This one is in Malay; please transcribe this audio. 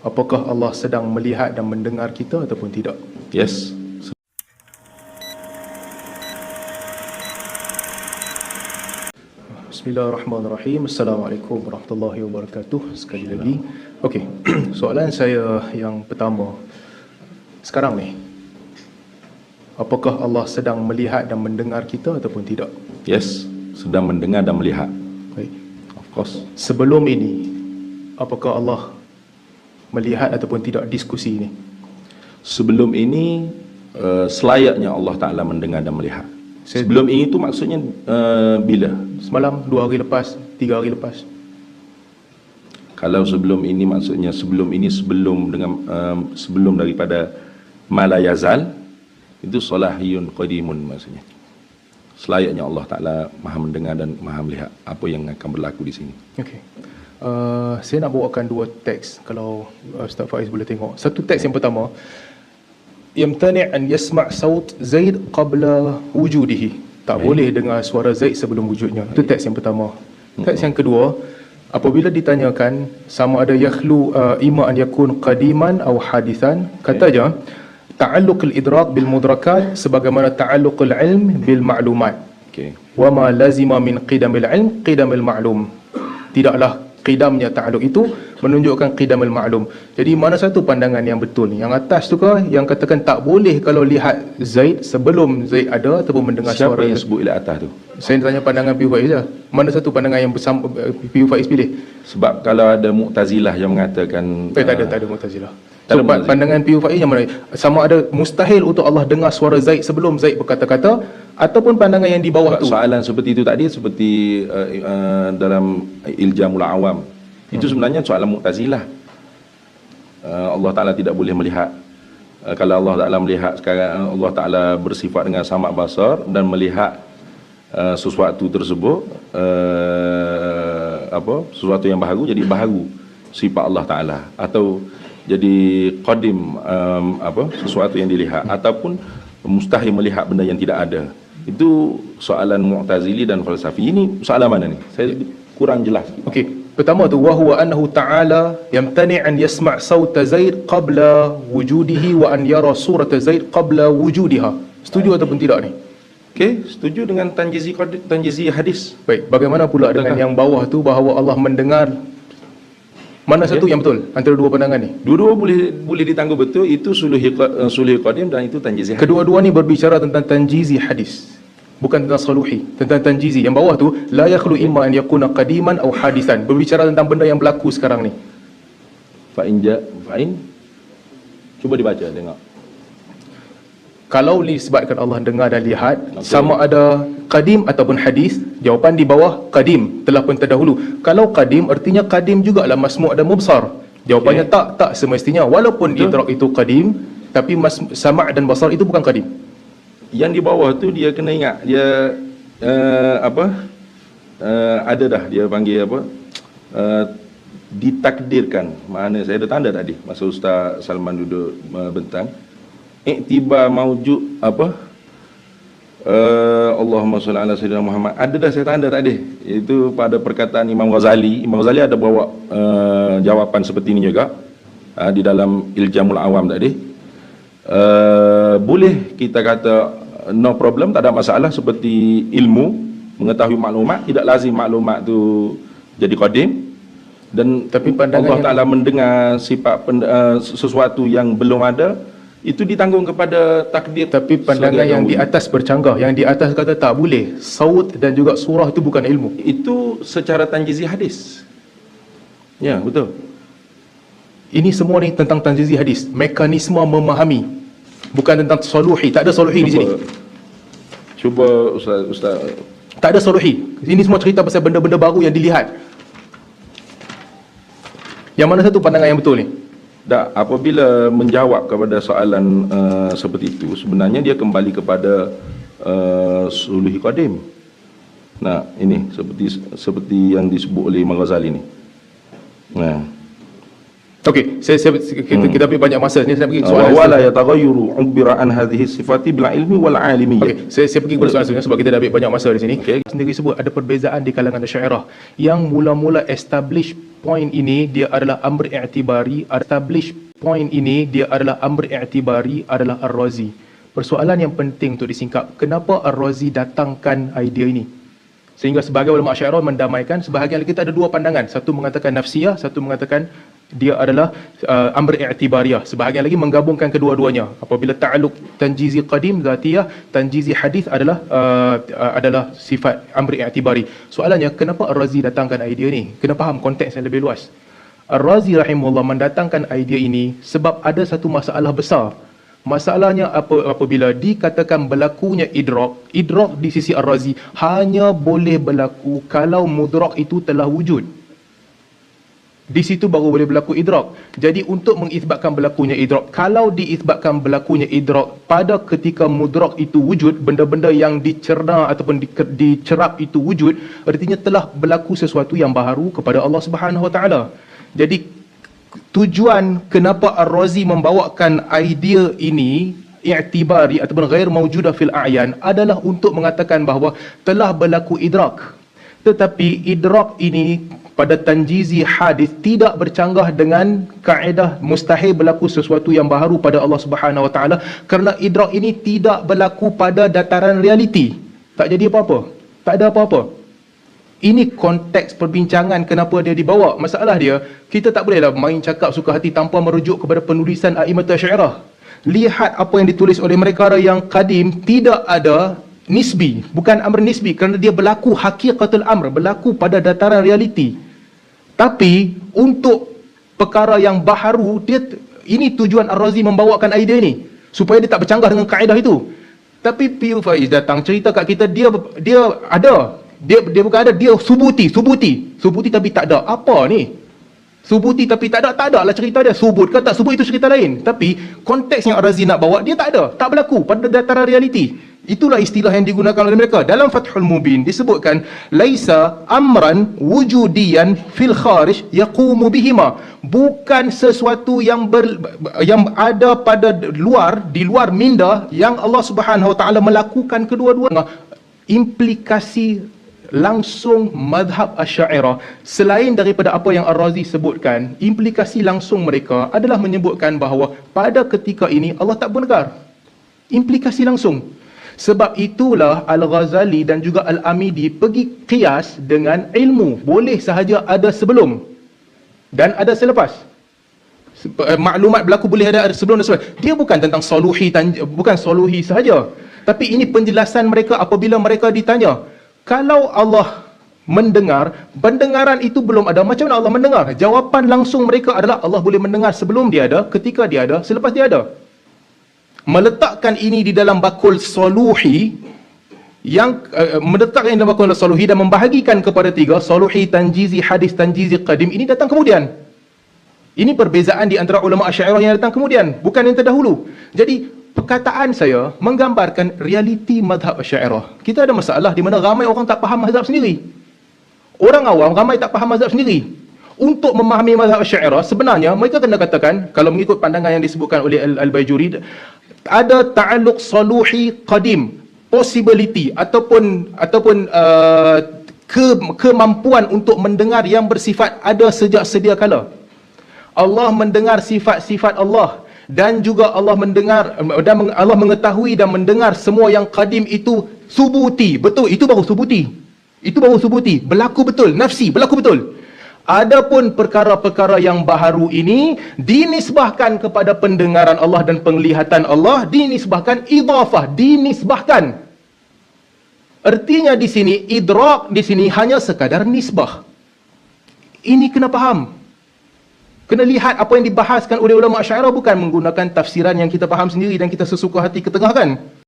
apakah Allah sedang melihat dan mendengar kita ataupun tidak? Yes. Bismillahirrahmanirrahim. Assalamualaikum warahmatullahi wabarakatuh. Sekali lagi. Okey, soalan saya yang pertama sekarang ni, apakah Allah sedang melihat dan mendengar kita ataupun tidak? Yes, sedang mendengar dan melihat. Baik. Of course. Sebelum ini, apakah Allah melihat ataupun tidak diskusi ini? Sebelum ini selayaknya Allah Ta'ala mendengar dan melihat. Sebelum ini tu maksudnya bila? Semalam, 2 hari lepas, 3 hari lepas. Kalau sebelum ini maksudnya sebelum ini, sebelum dengan sebelum daripada malayazal, itu salahiyun qadimun maksudnya. Selayaknya Allah Ta'ala maha mendengar dan maha melihat apa yang akan berlaku di sini. Okey. Saya nak bawakan 2 teks kalau Ustaz Faiz boleh tengok. Satu teks yang pertama, yamtani' an yasma' saut Zaid qabla wujudihi. Tak boleh dengar suara Zaid sebelum wujudnya. Itu teks yang pertama. Teks yang kedua, apabila ditanyakan sama ada yakhlu imma an yakun qadiman atau hadithan, kata aja ta'alluq al-idrak bil mudrakat sebagaimana ta'alluq al-ilm bil ma'lumat. Okey. Wa ma lazima min qidamil ilm qidamil ma'lum. Tidaklah qidamnya ta'alluq itu menunjukkan qidamil ma'lum. Jadi mana satu pandangan yang betul ni? Yang atas tu ke yang katakan tak boleh kalau lihat Zaid sebelum Zaid ada ataupun mendengar Siapa suara yang sebut ila atas tu? Saya tanya pandangan PU Faiz je. Mana satu pandangan yang bersama PU Faiz pilih? Sebab kalau ada Mu'tazilah yang mengatakan Tak ada Mu'tazilah. Tak So, ada pandangan PU Faiz yang mana? Sama ada mustahil untuk Allah dengar suara Zaid sebelum Zaid berkata-kata ataupun pandangan yang di bawah tu. Soalan seperti itu tadi seperti dalam Iljamul Awam. Itu sebenarnya soalan Mu'tazilah. Allah Ta'ala tidak boleh melihat. Kalau Allah Ta'ala melihat sekarang, Allah Ta'ala bersifat dengan sama' basar dan melihat sesuatu tersebut sesuatu yang baharu jadi baharu sifat Allah Ta'ala, atau jadi qadim sesuatu yang dilihat, ataupun mustahil melihat benda yang tidak ada. Itu soalan Mu'tazili dan falsafi. Ini soalan mana ni? Saya kurang jelas. Okey. Pertama tu, wa huwa annahu ta'ala yamtani' an yasma' sauta Zaid qabla wujudihi wa an yara surata Zaid qabla wujudiha. Setuju ataupun tidak ni? Okey, setuju dengan tanjizi hadis. Baik, bagaimana pula dengan yang bawah tu bahawa Allah mendengar? Mana satu yang betul antara dua pandangan ni? Dua-dua boleh ditangguh betul. Itu sulhi qadim dan itu tanjizi hadis. Kedua-dua ni berbicara tentang tanjizi hadis, bukan tentang saluhi, tentang tanjizi. Yang bawah tu la yakhlu imma an yakuna qadiman aw hadisan, berbicara tentang benda yang berlaku sekarang ni. Fa'in cuba dibaca tengok. Kalau disebabkan Allah dengar dan lihat, sama ada qadim ataupun hadis, jawapan di bawah qadim, telah pun terdahulu. Kalau qadim artinya qadim jugalah masmu' dan mubsar. Jawapannya tak semestinya. Walaupun idrak itu qadim, tapi sama' dan basar itu bukan qadim. Yang di bawah tu dia kena ingat, dia ada dah dia panggil ditakdirkan. Mana saya ada tanda tadi masa Ustaz Salman duduk bentang. Iktibar maujud Allahumma salli ala sayyidina Muhammad. Ada dah saya tanda tadi. Itu pada perkataan Imam Ghazali. Imam Ghazali ada bawa jawapan seperti ini juga di dalam Iljamul Awam tadi. Boleh kita kata no problem, tak ada masalah. Seperti ilmu, mengetahui maklumat, tidak lazim maklumat tu jadi qadim. Dan tapi pandangan Allah Ta'ala mendengar sifat sesuatu yang belum ada, itu ditanggung kepada takdir. Tapi pandangan yang di atas bercanggah. Yang di atas kata tak boleh. Saut dan juga surah itu bukan ilmu. Itu secara tanjizi hadis. Ya, betul. Ini semua ni tentang tanjizi hadis, mekanisme memahami, bukan tentang saluhi. Tak ada saluhi di sini. Cuba Ustaz. Tak ada saluhi. Ini semua cerita pasal benda-benda baru yang dilihat. Yang mana satu pandangan yang betul ni? Tak, apabila menjawab kepada soalan seperti itu, sebenarnya dia kembali kepada sulhi qadim. Nah, ini seperti yang disebut oleh Imam Ghazali ni. Nah. Okey, kita beri banyak masa ni. Saya pergi ke soalan wala yataghayyuru ubira an hadhihi sifati bil ilmi wal alimiyyah. Okey, saya pergi kepada soalan seterusnya sebab kita dah ambil banyak masa di sini. Sendiri sebut ada perbezaan di kalangan Asy'ariyah yang mula-mula establish point ini dia adalah amr i'tibari, establish point ini dia adalah amr i'tibari adalah Ar-Razi. Persoalan yang penting untuk disingkap, kenapa Ar-Razi datangkan idea ini? Sehingga sebagai ulama Asy'ariyah mendamaikan, sebahagian kita ada dua pandangan, satu mengatakan nafsiyah, satu mengatakan dia adalah amr i'tibariyah. Sebahagian lagi menggabungkan kedua-duanya. Apabila ta'alluq tanjizi qadim zatiyah, tanjizi hadis adalah sifat amr i'tibari. Soalannya, kenapa Ar-Razi datangkan idea ni? Kena faham konteks yang lebih luas. Ar-Razi rahimahullah mendatangkan idea ini sebab ada satu masalah besar. Masalahnya apabila dikatakan berlakunya idrak di sisi Ar-Razi hanya boleh berlaku kalau mudrak itu telah wujud. Di situ baru boleh berlaku idrak. Jadi untuk mengisbatkan berlakunya idrak, kalau diisbatkan berlakunya idrak pada ketika mudrak itu wujud, benda-benda yang dicerna ataupun dicerap itu wujud, artinya telah berlaku sesuatu yang baharu kepada Allah Subhanahu Wa Taala. Jadi tujuan kenapa Ar-Razi membawakan idea ini i'tibari ataupun ghair mawjudah fil a'yan adalah untuk mengatakan bahawa telah berlaku idrak. Tetapi idrak ini pada tanjizi hadis tidak bercanggah dengan kaedah mustahil berlaku sesuatu yang baharu pada Allah Subhanahu Wa Taala, kerana idrak ini tidak berlaku pada dataran realiti. Tak jadi apa-apa. Tak ada apa-apa. Ini konteks perbincangan kenapa dia dibawa. Masalah dia, kita tak bolehlah main cakap suka hati tanpa merujuk kepada penulisan A'immatul Asy'ariyah. Lihat apa yang ditulis oleh mereka yang kadim, tidak ada nisbi, bukan amr nisbi, kerana dia berlaku haqiqatul amr, berlaku pada dataran realiti. Tapi untuk perkara yang baharu, ini tujuan Ar-Razi membawakan idea ni supaya dia tak bercanggah dengan kaedah itu. Tapi P.U. Faiz datang cerita kat kita, dia ada, dia bukan ada, dia subuti tapi tak ada. Apa ni? Subuti tapi tak ada lah cerita dia. Subut ke tak subut itu cerita lain. Tapi konteks yang Ar-Razi nak bawa, dia tak ada, tak berlaku pada dataran realiti. Itulah istilah yang digunakan oleh mereka. Dalam Fathul Mubin disebutkan, laisa amran wujudiyan fil kharij yaqumu bihima. Bukan sesuatu yang ada pada luar, di luar minda, yang Allah Subhanahu Wa Taala melakukan kedua-duanya. Implikasi langsung mazhab Asy'ariyah, selain daripada apa yang Ar-Razi sebutkan, implikasi langsung mereka adalah menyebutkan bahawa pada ketika ini Allah tak bernegar. Implikasi langsung. Sebab itulah Al-Ghazali dan juga Al-Amidi pergi qiyas dengan ilmu. Boleh sahaja ada sebelum dan ada selepas. Maklumat berlaku boleh ada sebelum dan selepas. Dia bukan tentang bukan soluhi sahaja. Tapi ini penjelasan mereka apabila mereka ditanya, kalau Allah mendengar, pendengaran itu belum ada, macam mana Allah mendengar? Jawapan langsung mereka adalah Allah boleh mendengar sebelum dia ada, ketika dia ada, selepas dia ada. Meletakkan ini di dalam bakul soluhi, meletakkan ini dalam bakul soluhi dan membahagikan kepada tiga, soluhi, tanjizi, hadis, tanjizi, qadim, ini datang kemudian. Ini perbezaan di antara ulama Asy'ariyah yang datang kemudian, bukan yang terdahulu. Jadi perkataan saya menggambarkan realiti mazhab Asy'ariyah. Kita ada masalah di mana ramai orang tak faham mazhab sendiri. Orang awam ramai tak faham mazhab sendiri. Untuk memahami mazhab Asy'ariyah, sebenarnya mereka kena katakan, kalau mengikut pandangan yang disebutkan oleh Al-Baijuri, ada ta'alluq saluhi qadim, possibility ataupun kemampuan untuk mendengar yang bersifat ada sejak sedia kala. Allah mendengar sifat-sifat Allah, dan juga Allah mendengar dan Allah mengetahui dan mendengar semua yang qadim itu subuti. Betul, itu baru subuti. Itu baru subuti, berlaku betul, nafsi, berlaku betul. Adapun perkara-perkara yang baharu ini dinisbahkan kepada pendengaran Allah dan penglihatan Allah, dinisbahkan idhafah, dinisbahkan. Artinya di sini idrak di sini hanya sekadar nisbah. Ini kena faham. Kena lihat apa yang dibahaskan oleh ulama Asy'ariyah, bukan menggunakan tafsiran yang kita faham sendiri dan kita sesuka hati ketengahkan.